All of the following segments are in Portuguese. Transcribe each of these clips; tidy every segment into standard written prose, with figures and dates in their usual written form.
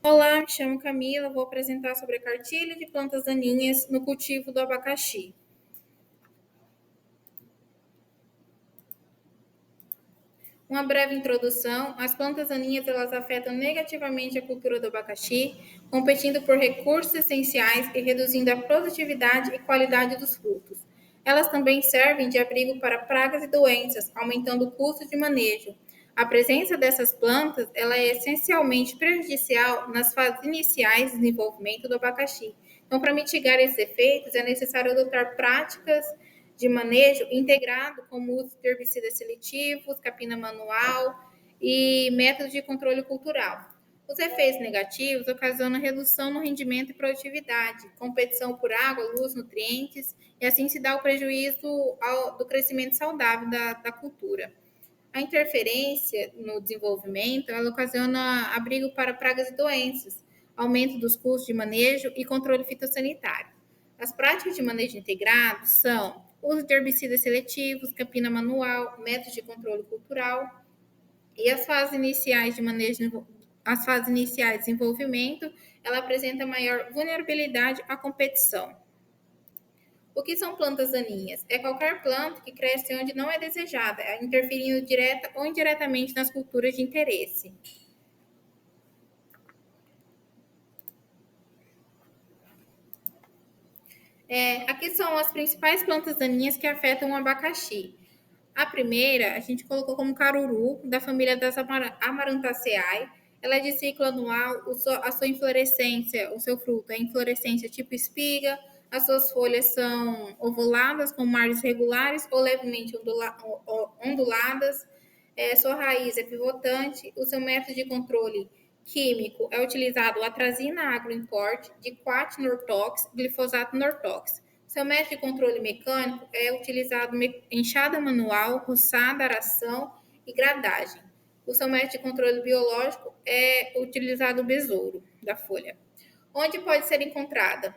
Olá, me chamo Camila, vou apresentar sobre a cartilha de plantas daninhas no cultivo do abacaxi. Uma breve introdução: as plantas daninhas elas afetam negativamente a cultura do abacaxi, competindo por recursos essenciais e reduzindo a produtividade e qualidade dos frutos. Elas também servem de abrigo para pragas e doenças, aumentando o custo de manejo. A presença dessas plantas ela é essencialmente prejudicial nas fases iniciais de desenvolvimento do abacaxi. Então, para mitigar esses efeitos, é necessário adotar práticas de manejo integrado, como o uso de herbicidas seletivos, capina manual e métodos de controle cultural. Os efeitos negativos ocasionam redução no rendimento e produtividade, competição por água, luz, nutrientes, e assim se dá o prejuízo do crescimento saudável da cultura. A interferência no desenvolvimento ela ocasiona abrigo para pragas e doenças, aumento dos custos de manejo e controle fitossanitário. As práticas de manejo integrado são uso de herbicidas seletivos, capina manual, métodos de controle cultural e as fases iniciais de manejo, as fases iniciais de desenvolvimento, ela apresenta maior vulnerabilidade à competição. O que são plantas daninhas? É qualquer planta que cresce onde não é desejada, interferindo direta ou indiretamente nas culturas de interesse. Aqui são as principais plantas daninhas que afetam o abacaxi. A primeira, a gente colocou como caruru, da família das Amarantaceae. Ela é de ciclo anual, a sua inflorescência, o seu fruto é inflorescência tipo espiga, as suas folhas são ovuladas, com margens regulares ou levemente onduladas. Sua raiz é pivotante, o seu método de controle químico é utilizado atrazina agroimport, diquat nortox, glifosato nortox. Seu método de controle mecânico é utilizado enxada manual, roçada, aração e gradagem. O seu método de controle biológico é utilizado o besouro da folha. Onde pode ser encontrada?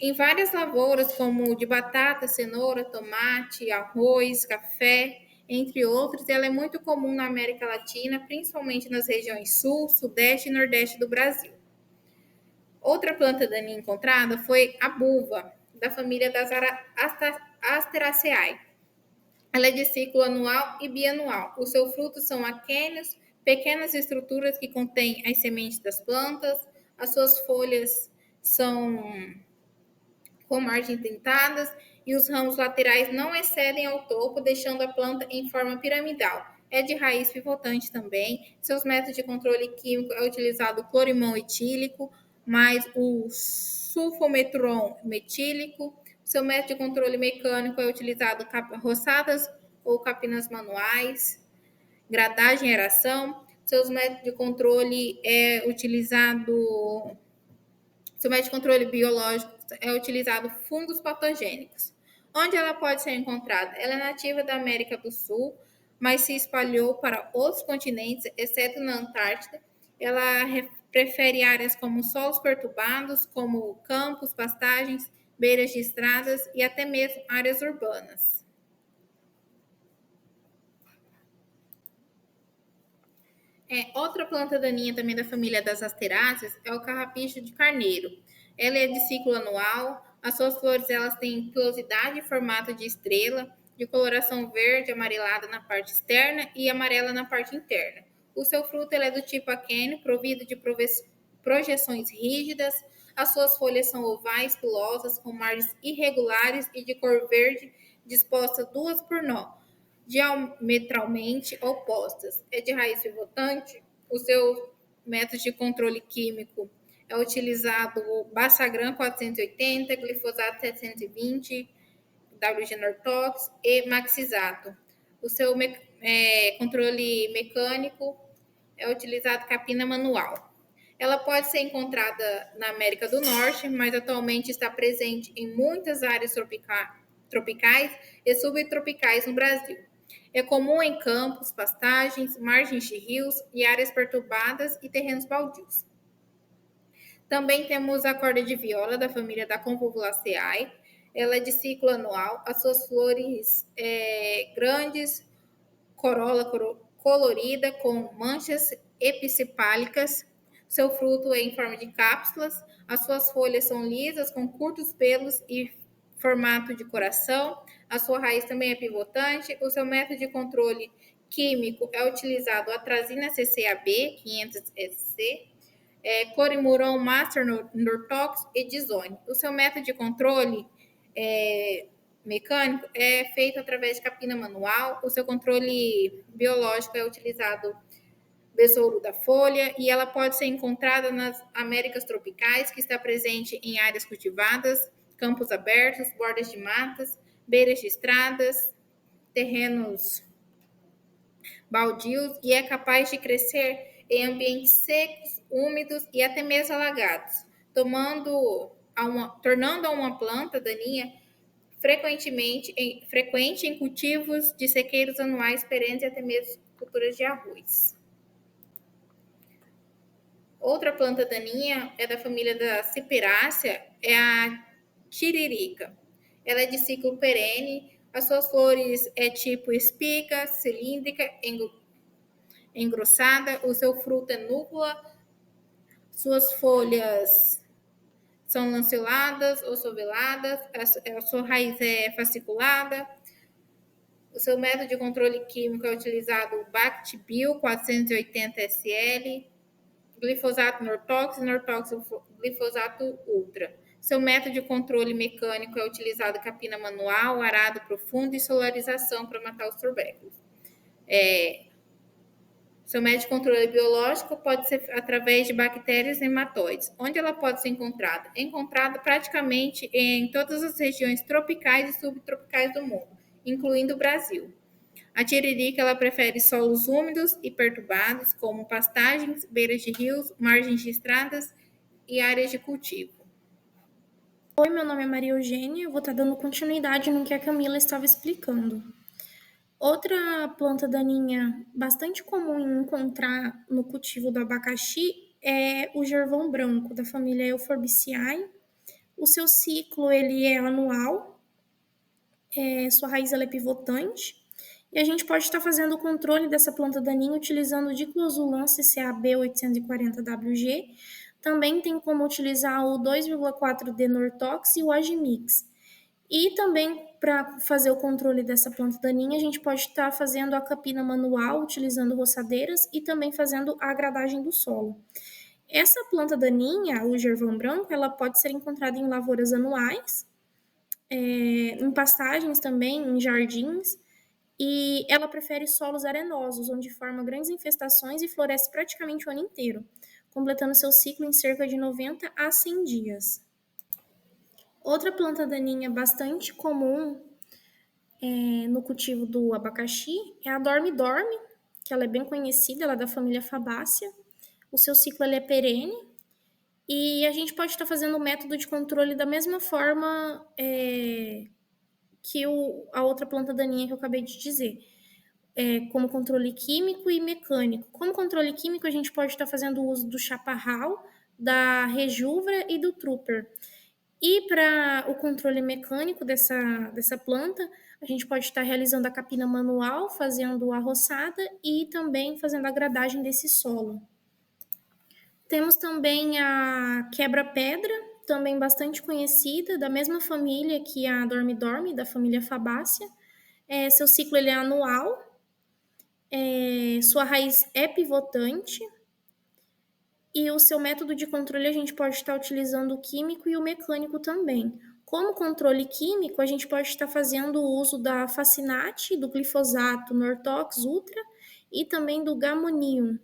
Em várias lavouras, como de batata, cenoura, tomate, arroz, café, entre outros, e ela é muito comum na América Latina, principalmente nas regiões sul, sudeste e nordeste do Brasil. Outra planta daninha encontrada foi a buva, da família das Asteraceae. Ela é de ciclo anual e bianual. Os seus frutos são aquênios, pequenas estruturas que contêm as sementes das plantas. As suas folhas são com margens dentadas e os ramos laterais não excedem ao topo, deixando a planta em forma piramidal. É de raiz pivotante também. Seus métodos de controle químico é utilizado o clorimão etílico, mais o sulfometron metílico. Seu método de controle mecânico é utilizado roçadas ou capinas manuais, gradagem e aeração. Seus métodos de controle é utilizado seu método de controle biológico é utilizado fungos patogênicos. Onde ela pode ser encontrada? Ela é nativa da América do Sul, mas se espalhou para outros continentes, exceto na Antártida. Ela prefere áreas como solos perturbados, como campos, pastagens, beiras de estradas e até mesmo áreas urbanas. Outra planta daninha também da família das asteráceas é o carrapicho de carneiro. Ela é de ciclo anual, as suas flores elas têm pilosidade e formato de estrela, de coloração verde amarelada na parte externa e amarela na parte interna. O seu fruto é do tipo aquênio, provido de projeções rígidas, as suas folhas são ovais, pilosas, com margens irregulares e de cor verde, dispostas duas por nó diametralmente opostas. É de raiz pivotante. O seu método de controle químico é utilizado o Basagran 480, glifosato 720, WG Nortox e Maxisato. O seu controle mecânico é utilizado capina manual. Ela pode ser encontrada na América do Norte, mas atualmente está presente em muitas áreas tropicais e subtropicais no Brasil. É comum em campos, pastagens, margens de rios e áreas perturbadas e terrenos baldios. Também temos a corda de viola da família da Convolvulaceae. Ela é de ciclo anual. As suas flores grandes, corola colorida com manchas episepálicas. Seu fruto é em forma de cápsulas. As suas folhas são lisas, com curtos pelos e formato de coração. A sua raiz também é pivotante. O seu método de controle químico é utilizado atrazina CCAB 500 SC, clorimuron master nortox e dizone. O seu método de controle mecânico é feito através de capina manual. O seu controle biológico é utilizado besouro da folha e ela pode ser encontrada nas Américas tropicais, que está presente em áreas cultivadas, campos abertos, bordas de matas, beiras de estradas, terrenos baldios e é capaz de crescer em ambientes secos, úmidos e até mesmo alagados, tornando a uma planta daninha frequente em cultivos de sequeiros anuais perenes e até mesmo culturas de arroz. Outra planta daninha é da família da ciperácea, é a tiririca. Ela é de ciclo perene, as suas flores é tipo espiga, cilíndrica, engrossada, o seu fruto é núcula, suas folhas são lanceoladas ou soveladas, a sua raiz é fasciculada. O seu método de controle químico é utilizado o Bactibio 480 SL, glifosato Nortox e Nortox glifosato Ultra. Seu método de controle mecânico é utilizado capina manual, arado profundo e solarização para matar os tubérculos. Seu método de controle biológico pode ser através de bactérias nematóides. Onde ela pode ser encontrada? É encontrada praticamente em todas as regiões tropicais e subtropicais do mundo, incluindo o Brasil. A tiririca ela prefere solos úmidos e perturbados, como pastagens, beiras de rios, margens de estradas e áreas de cultivo. Oi, meu nome é Maria Eugênia, eu vou estar dando continuidade no que a Camila estava explicando. Outra planta daninha bastante comum em encontrar no cultivo do abacaxi é o gervão branco, da família Euphorbiceae. O seu ciclo ele é anual, sua raiz ela é pivotante, e a gente pode estar fazendo o controle dessa planta daninha utilizando o diclosulam CCAB 840WG. Também tem como utilizar o 2,4-D Nortox e o Agimix. E também, para fazer o controle dessa planta daninha, a gente pode estar fazendo a capina manual, utilizando roçadeiras e também fazendo a gradagem do solo. Essa planta daninha, o gervão branco, ela pode ser encontrada em lavouras anuais, em pastagens também, em jardins, e ela prefere solos arenosos, onde forma grandes infestações e floresce praticamente o ano inteiro, completando seu ciclo em cerca de 90 a 100 dias. Outra planta daninha bastante comum no cultivo do abacaxi é a dorme-dorme, que ela é bem conhecida, ela é da família Fabácea. O seu ciclo ele é perene e a gente pode estar fazendo o método de controle da mesma forma que a outra planta daninha que eu acabei de dizer, como controle químico e mecânico. Como controle químico, a gente pode estar fazendo uso do chaparral, da rejuvra e do trooper. E para o controle mecânico dessa planta, a gente pode estar realizando a capina manual, fazendo a roçada e também fazendo a gradagem desse solo. Temos também a quebra-pedra, também bastante conhecida, da mesma família que a dorme-dorme, da família Fabácea. Seu ciclo ele é anual, sua raiz é pivotante, e o seu método de controle a gente pode estar utilizando o químico e o mecânico também. Como controle químico, a gente pode estar fazendo o uso da Facinate, do glifosato Nortox Ultra e também do Gamonium.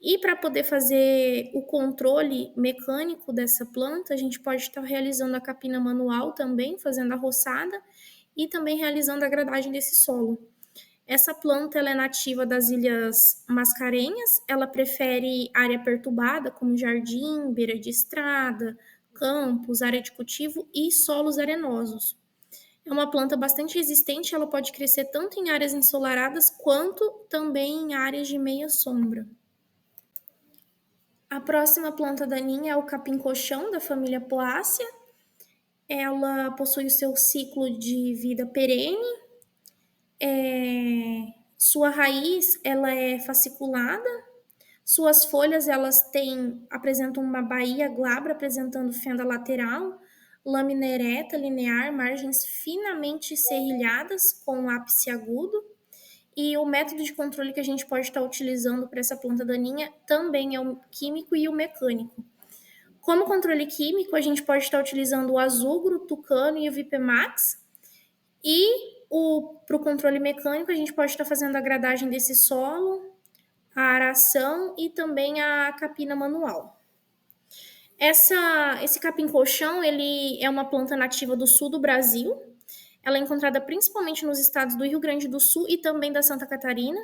E para poder fazer o controle mecânico dessa planta, a gente pode estar realizando a capina manual também, fazendo a roçada e também realizando a gradagem desse solo. Essa planta ela é nativa das Ilhas Mascarenhas, ela prefere área perturbada, como jardim, beira de estrada, campos, área de cultivo e solos arenosos. É uma planta bastante resistente, ela pode crescer tanto em áreas ensolaradas quanto também em áreas de meia sombra. A próxima planta daninha é o capim-coxão, da família Poácea. Ela possui o seu ciclo de vida perene, sua raiz ela é fasciculada, Suas folhas apresentam uma baía glabra apresentando fenda lateral, lâmina ereta, linear, margens finamente serrilhadas com um ápice agudo. E o método de controle que a gente pode estar utilizando para essa planta daninha também é o químico e o mecânico. Como controle químico, a gente pode estar utilizando o azúgaro, o tucano e o Vipemax. E para o controle mecânico, a gente pode estar fazendo a gradagem desse solo, a aração e também a capina manual. Esse capim-colchão, ele é uma planta nativa do sul do Brasil. Ela é encontrada principalmente nos estados do Rio Grande do Sul e também da Santa Catarina.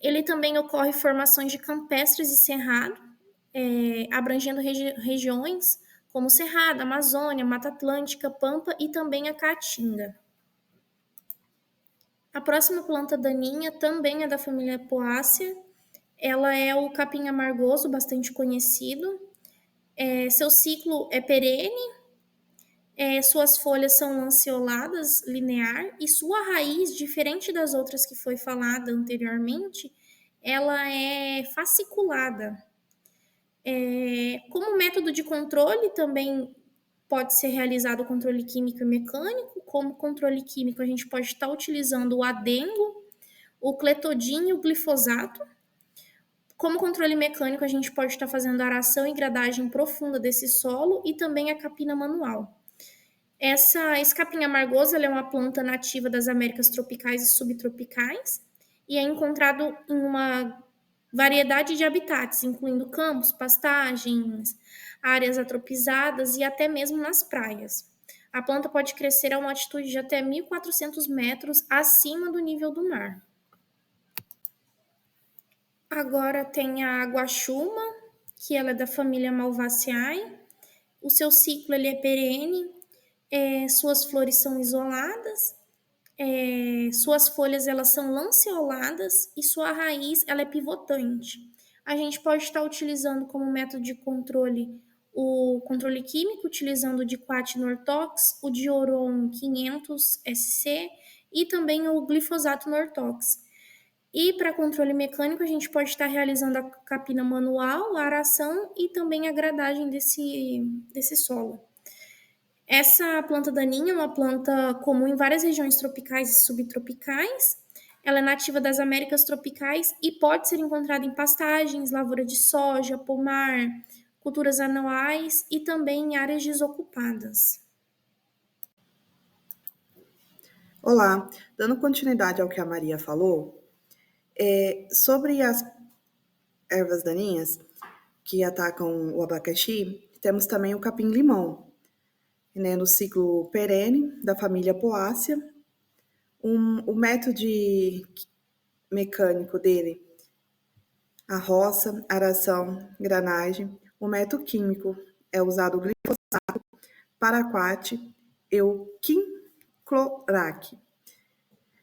Ele também ocorre em formações de campestres e cerrado, abrangendo regiões como Cerrado, Amazônia, Mata Atlântica, Pampa e também a Caatinga. A próxima planta daninha também é da família Poácea. Ela é o capim amargoso, bastante conhecido. Seu ciclo é perene, suas folhas são lanceoladas, linear, e sua raiz, diferente das outras que foi falada anteriormente, ela é fasciculada. Como método de controle, também pode ser realizado o controle químico e mecânico. Como controle químico, a gente pode estar utilizando o adengo, o cletodin e o glifosato. Como controle mecânico, a gente pode estar fazendo aração e gradagem profunda desse solo e também a capina manual. Esse capim amargoso é uma planta nativa das Américas tropicais e subtropicais e é encontrado em uma variedade de habitats, incluindo campos, pastagens, áreas atropizadas e até mesmo nas praias. A planta pode crescer a uma altitude de até 1.400 metros acima do nível do mar. Agora tem a guaxuma, que ela é da família Malvaceae. O seu ciclo ele é perene, suas flores são isoladas, suas folhas elas são lanceoladas e sua raiz ela é pivotante. A gente pode estar utilizando como método de controle o controle químico, utilizando o diquat Nortox, o Dioron 500 SC e também o glifosato Nortox. E para controle mecânico, a gente pode estar realizando a capina manual, a aração e também a gradagem desse solo. Essa planta daninha é uma planta comum em várias regiões tropicais e subtropicais. Ela é nativa das Américas tropicais e pode ser encontrada em pastagens, lavoura de soja, pomar, culturas anuais e também em áreas desocupadas. Olá, dando continuidade ao que a Maria falou, sobre as ervas daninhas que atacam o abacaxi, temos também o capim-limão, né, no ciclo perene da família Poácea. O método mecânico dele, a roça, aração, granagem. O método químico é usado o glifosato, paraquat e o quinclorac.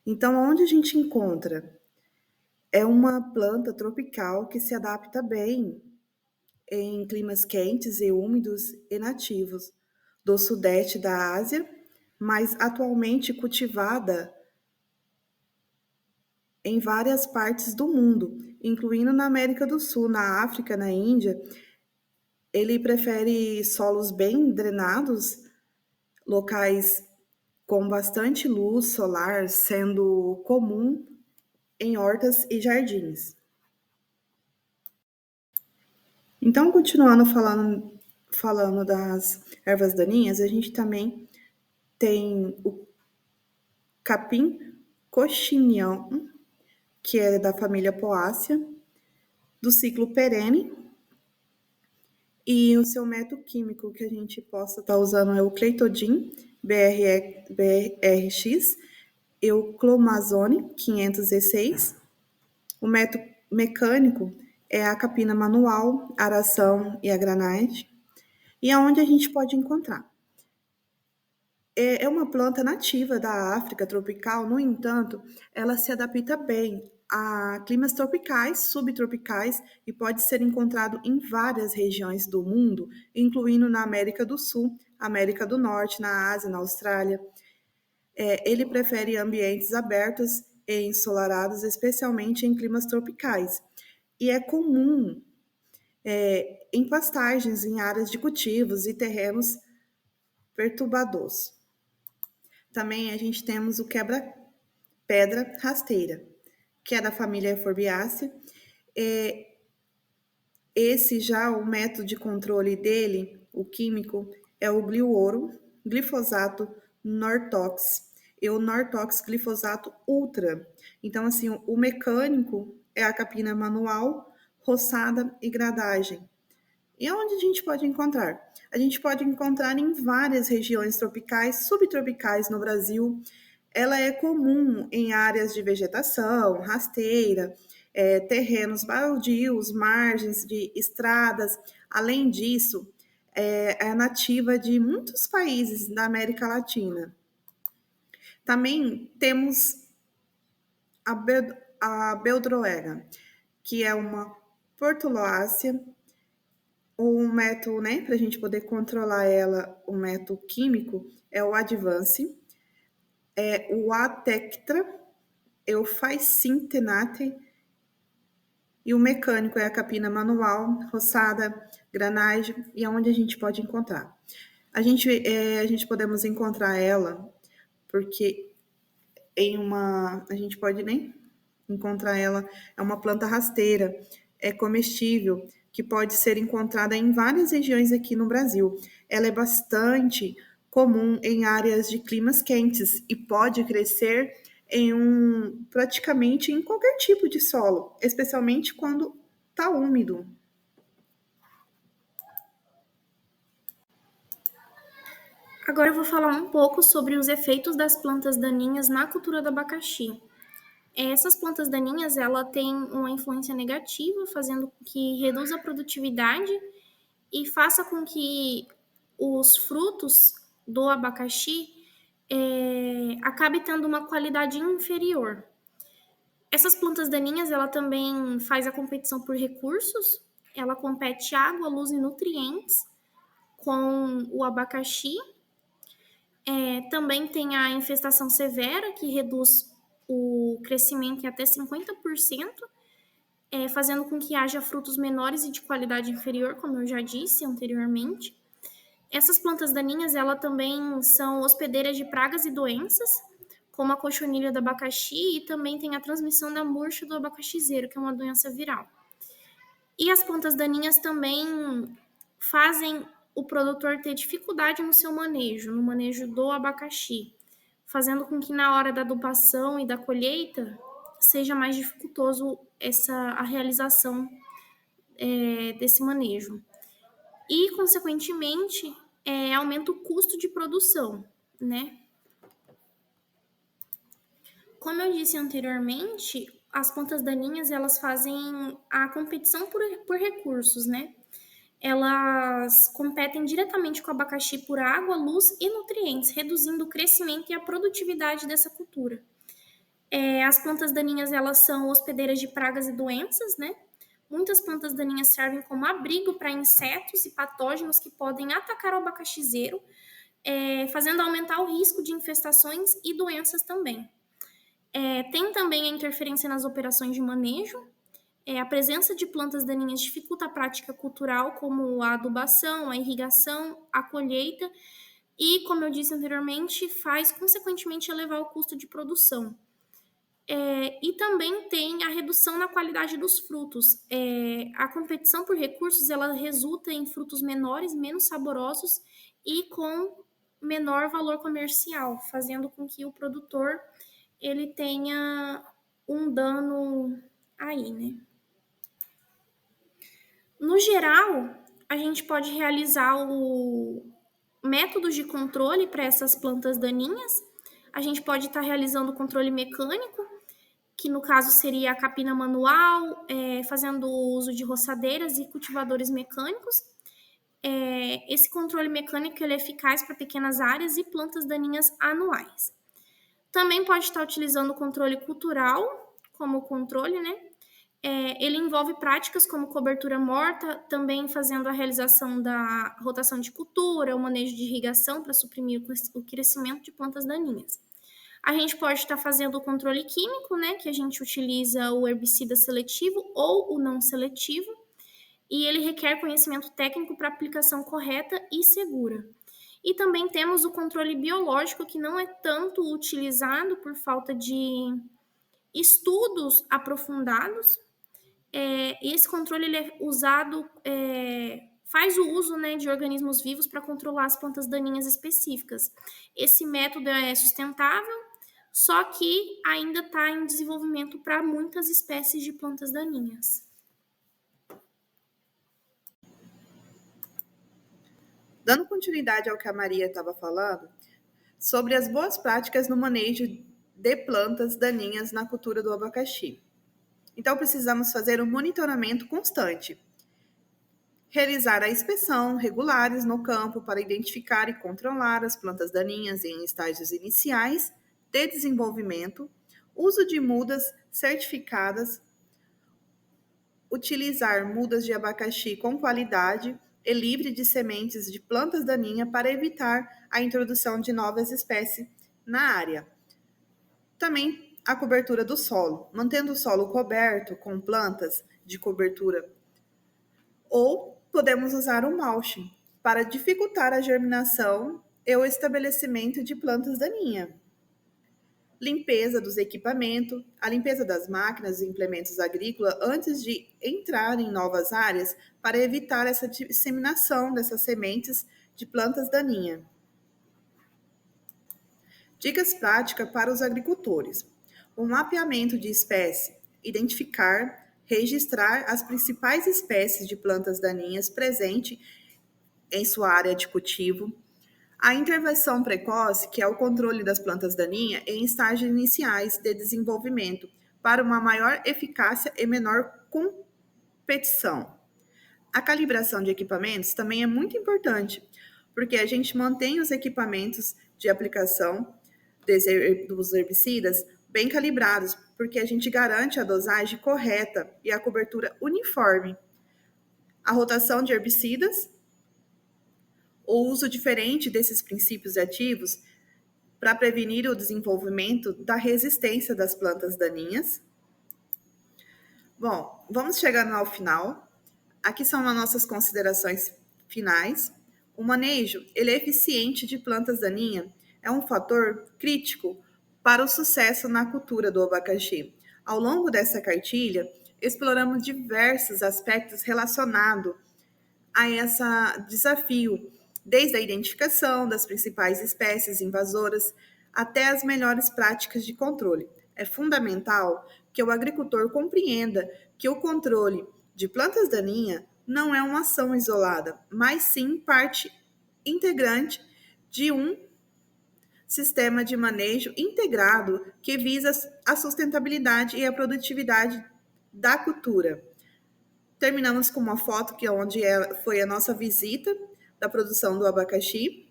Então, onde a gente encontra? É uma planta tropical que se adapta bem em climas quentes e úmidos e nativos do sudeste da Ásia, mas atualmente cultivada em várias partes do mundo, incluindo na América do Sul, na África, na Índia. Ele prefere solos bem drenados, locais com bastante luz solar, sendo comum em hortas e jardins. Então, continuando falando das ervas daninhas, a gente também tem o capim cochineão, que é da família Poácea, do ciclo perene, e o seu método químico que a gente possa estar usando é o cletodin, BRX, e o clomazone, 506. O método mecânico é a capina manual, a aração e a granagem. E aonde a gente pode encontrar? É uma planta nativa da África tropical, no entanto, ela se adapta bem a climas tropicais, subtropicais e pode ser encontrado em várias regiões do mundo, incluindo na América do Sul, América do Norte, na Ásia, na Austrália. Ele prefere ambientes abertos e ensolarados, especialmente em climas tropicais. e é comum em pastagens, em áreas de cultivos e terrenos perturbados. Também a gente temos o quebra-pedra rasteira, que é da família Euphorbiaceae. Esse já, o método de controle dele, o químico, é o gliuoro, glifosato Nortox e o Nortox glifosato ultra. Então, assim, o mecânico é a capina manual, roçada e gradagem. E onde a gente pode encontrar? A gente pode encontrar em várias regiões tropicais, subtropicais no Brasil. Ela é comum em áreas de vegetação, rasteira, terrenos baldios, margens de estradas. Além disso, é nativa de muitos países da América Latina. Também temos a beldroega, que é uma portulácea. O método, né, para a gente poder controlar ela, o método químico, é o Advance, o Atectra, Euphysintenate, e o mecânico é a capina manual, roçada, granagem, e aonde a gente pode encontrar. A gente podemos encontrar ela porque a gente pode nem encontrar ela, é uma planta rasteira, é comestível, que pode ser encontrada em várias regiões aqui no Brasil. Ela é bastante comum em áreas de climas quentes e pode crescer praticamente em qualquer tipo de solo, especialmente quando está úmido. Agora eu vou falar um pouco sobre os efeitos das plantas daninhas na cultura do abacaxi. Essas plantas daninhas, ela tem uma influência negativa, fazendo com que reduza a produtividade e faça com que os frutos do abacaxi acabe tendo uma qualidade inferior. Essas plantas daninhas, ela também faz a competição por recursos, ela compete água, luz e nutrientes com o abacaxi. Também tem a infestação severa, que reduz o crescimento em até 50%, fazendo com que haja frutos menores e de qualidade inferior, como eu já disse anteriormente. Essas plantas daninhas, ela também são hospedeiras de pragas e doenças, como a cochonilha do abacaxi, e também tem a transmissão da murcha do abacaxizeiro, que é uma doença viral. E as plantas daninhas também fazem o produtor ter dificuldade no seu manejo, no manejo do abacaxi, fazendo com que na hora da adubação e da colheita seja mais dificultoso a realização desse manejo. E, consequentemente, aumenta o custo de produção, né? Como eu disse anteriormente, as plantas daninhas, elas fazem a competição por recursos, né? Elas competem diretamente com o abacaxi por água, luz e nutrientes, reduzindo o crescimento e a produtividade dessa cultura. As plantas daninhas, elas são hospedeiras de pragas e doenças, né? Muitas plantas daninhas servem como abrigo para insetos e patógenos que podem atacar o abacaxizeiro, fazendo aumentar o risco de infestações e doenças também. Tem também a interferência nas operações de manejo. A presença de plantas daninhas dificulta a prática cultural, como a adubação, a irrigação, a colheita, e, como eu disse anteriormente, faz, consequentemente, elevar o custo de produção. E também tem a redução na qualidade dos frutos. A competição por recursos, ela resulta em frutos menores, menos saborosos e com menor valor comercial, fazendo com que o produtor ele tenha um dano aí, né? No geral, a gente pode realizar métodos de controle para essas plantas daninhas. A gente pode estar realizando o controle mecânico, que no caso seria a capina manual, fazendo uso de roçadeiras e cultivadores mecânicos. Esse controle mecânico ele é eficaz para pequenas áreas e plantas daninhas anuais. Também pode estar utilizando o controle cultural como controle, né? Ele envolve práticas como cobertura morta, também fazendo a realização da rotação de cultura, o manejo de irrigação para suprimir o crescimento de plantas daninhas. A gente pode estar fazendo o controle químico, né, que a gente utiliza o herbicida seletivo ou o não seletivo, e ele requer conhecimento técnico para aplicação correta e segura. E também temos o controle biológico, que não é tanto utilizado por falta de estudos aprofundados. Esse controle ele é usado, faz o uso, né, de organismos vivos para controlar as plantas daninhas específicas. Esse método é sustentável, só que ainda está em desenvolvimento para muitas espécies de plantas daninhas. Dando continuidade ao que a Maria estava falando, sobre as boas práticas no manejo de plantas daninhas na cultura do abacaxi. Então, precisamos fazer um monitoramento constante, realizar a inspeção regulares no campo para identificar e controlar as plantas daninhas em estágios iniciais de desenvolvimento, uso de mudas certificadas, utilizar mudas de abacaxi com qualidade e livre de sementes de plantas daninhas para evitar a introdução de novas espécies na área. Também a cobertura do solo, mantendo o solo coberto com plantas de cobertura. Ou podemos usar o mulching para dificultar a germinação e o estabelecimento de plantas daninhas. Limpeza dos equipamentos, a limpeza das máquinas e implementos agrícolas antes de entrar em novas áreas para evitar essa disseminação dessas sementes de plantas daninhas. Dicas práticas para os agricultores. O mapeamento de espécie, identificar, registrar as principais espécies de plantas daninhas presentes em sua área de cultivo. A intervenção precoce, que é o controle das plantas daninhas em estágios iniciais de desenvolvimento, para uma maior eficácia e menor competição. A calibração de equipamentos também é muito importante, porque a gente mantém os equipamentos de aplicação dos herbicidas bem calibrados, porque a gente garante a dosagem correta e a cobertura uniforme. A rotação de herbicidas, o uso diferente desses princípios ativos para prevenir o desenvolvimento da resistência das plantas daninhas. Bom, vamos chegando ao final. Aqui são as nossas considerações finais. O manejo eficiente de plantas daninhas é um fator crítico para o sucesso na cultura do abacaxi. Ao longo dessa cartilha, exploramos diversos aspectos relacionados a esse desafio, desde a identificação das principais espécies invasoras até as melhores práticas de controle. É fundamental que o agricultor compreenda que o controle de plantas daninhas não é uma ação isolada, mas sim parte integrante de um sistema de manejo integrado que visa a sustentabilidade e a produtividade da cultura. Terminamos com uma foto onde foi a nossa visita da produção do abacaxi.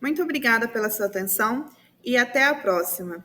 Muito obrigada pela sua atenção e até a próxima.